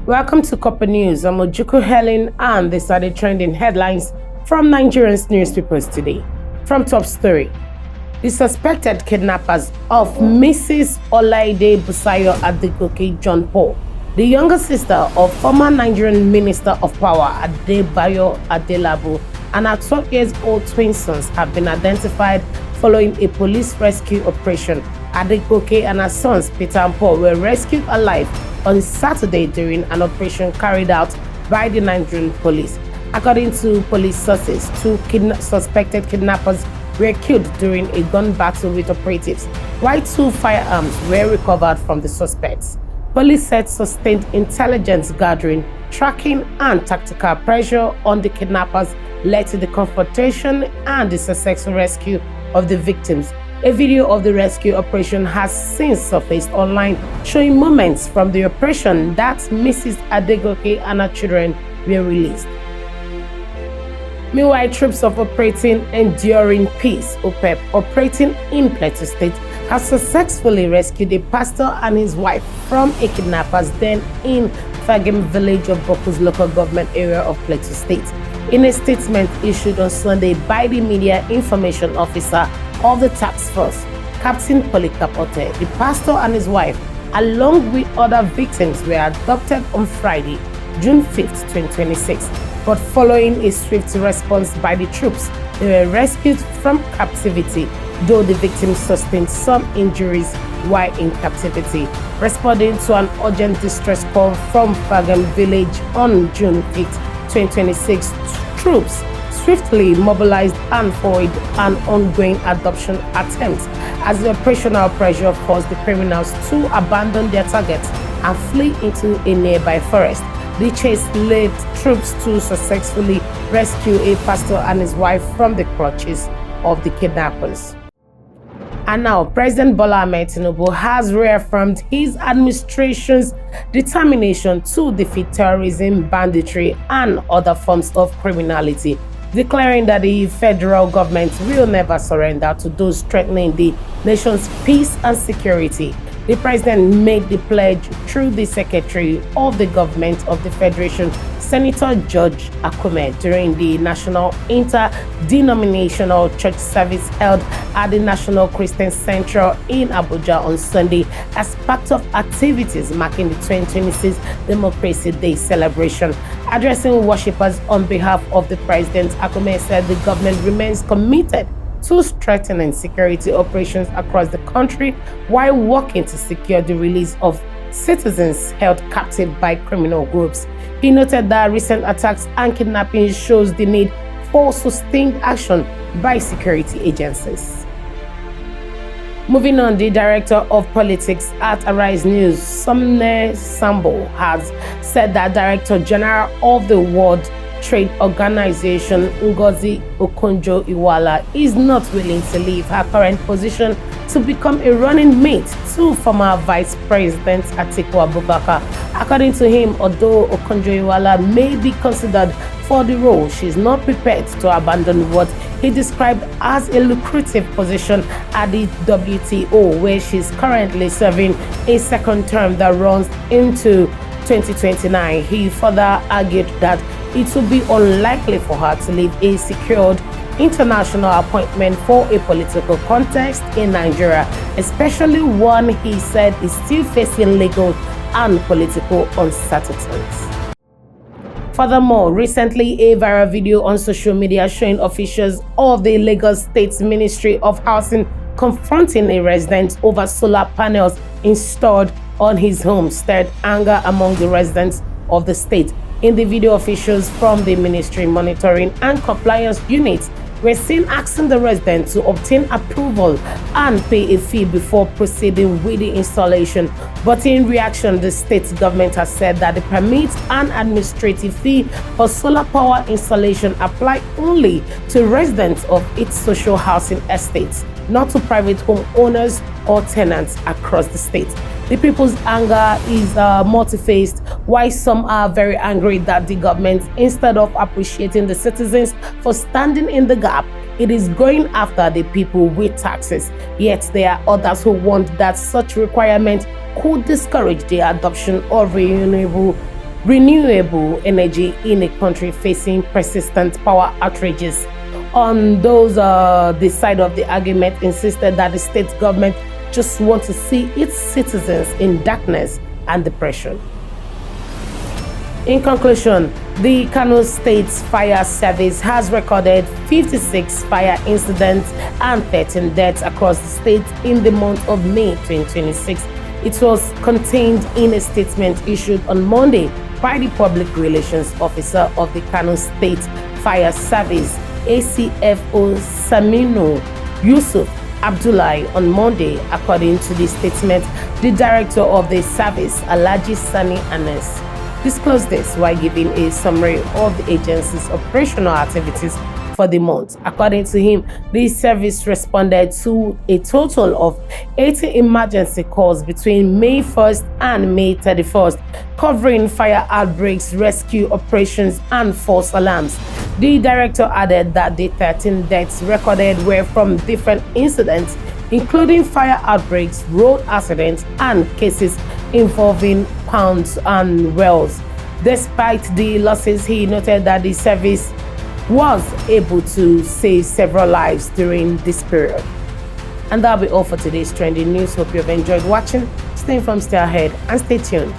Welcome to Copper News. I'm Ojuku Helen, and these are the trending headlines from Nigerian newspapers today. From top story, the suspected kidnappers of Mrs. Olaide Busayo Adegoke John Paul, the younger sister of former Nigerian Minister of Power Adebayo Adelabu, and her 12-year-old twin sons have been identified following a police rescue operation. Adegoke and her sons, Peter and Paul, were rescued alive on Saturday during an operation carried out by the Nigerian police. According to police sources, two suspected kidnappers were killed during a gun battle with operatives, while two firearms were recovered from the suspects. Police said sustained intelligence gathering, tracking, and tactical pressure on the kidnappers led to the confrontation and the successful rescue of the victims. A video of the rescue operation has since surfaced online, showing moments from the operation that Mrs. Adegoke and her children were released. Meanwhile, troops of Operating Enduring Peace (OPEP) operating in Plateau State have successfully rescued a pastor and his wife from a kidnapper's den in Fagem village of Boku's local government area of Plateau State. In a statement issued on Sunday by the media information officer of the task force, Captain Polycarp Ote, the pastor and his wife, along with other victims, were abducted on Friday, June 5, 2026. But following a swift response by the troops, they were rescued from captivity, though the victims sustained some injuries while in captivity. Responding to an urgent distress call from Fagem village on June 5, 2026, troops swiftly mobilized and foiled an ongoing adoption attempt as the operational pressure forced the criminals to abandon their targets and flee into a nearby forest. The chase led troops to successfully rescue a pastor and his wife from the clutches of the kidnappers. And now, President Bola Tinubu has reaffirmed his administration's determination to defeat terrorism, banditry, and other forms of criminality, declaring that the federal government will never surrender to those threatening the nation's peace and security. The president made the pledge through the Secretary of the Government of the Federation, Senator George Akume, during the National Interdenominational Church service held at the National Christian Central in Abuja on Sunday as part of activities marking the 2026 Democracy Day celebration. Addressing worshippers on behalf of the president, Akume said the government remains committed to strengthening security operations across the country while working to secure the release of citizens held captive by criminal groups. He noted that recent attacks and kidnapping shows the need for sustained action by security agencies. Moving on, the Director of Politics at Arise News, Sumne Sambo, has said that Director-General of the World Trade Organization Ngozi Okonjo-Iweala is not willing to leave her current position to become a running mate to former Vice President Atiku Abubakar. According to him, although Okonjo-Iweala may be considered for the role, she is not prepared to abandon what he described as a lucrative position at the WTO, where she is currently serving a second term that runs into 2029. He further argued that it would be unlikely for her to leave a secured international appointment for a political context in Nigeria, especially one he said is still facing legal and political uncertainties. Furthermore, recently a viral video on social media showing officials of the Lagos State Ministry of Housing confronting a resident over solar panels installed on his home stirred anger among the residents of the state. In the video, officials from the Ministry Monitoring and Compliance Unit were seen asking the resident to obtain approval and pay a fee before proceeding with the installation. But in reaction, the state government has said that the permit and administrative fee for solar power installation apply only to residents of its social housing estates, not to private home owners or tenants across the state. The people's anger is multi-faced, while some are very angry that the government, instead of appreciating the citizens for standing in the gap, it is going after the people with taxes. Yet there are others who want that such requirement could discourage the adoption of renewable renewable energy in a country facing persistent power outages. On those, the side of the argument insisted that the state government just wants to see its citizens in darkness and depression. In conclusion, the Kano State Fire Service has recorded 56 fire incidents and 13 deaths across the state in the month of May 2026. It was contained in a statement issued on Monday by the Public Relations Officer of the Kano State Fire Service, ACFO Saminu Yusuf Abdullahi, on Monday. According to the statement, the director of the service, Alhaji Sani Anes, disclosed this while giving a summary of the agency's operational activities for the month. According to him, the service responded to a total of 80 emergency calls between May 1st and May 31st, covering fire outbreaks, rescue operations, and false alarms. The director added that the 13 deaths recorded were from different incidents, including fire outbreaks, road accidents, and cases involving ponds and wells. Despite the losses, he noted that the service was able to save several lives during this period. And that'll be all for today's trending news. Hope you've enjoyed watching. Stay informed, stay ahead, and stay tuned.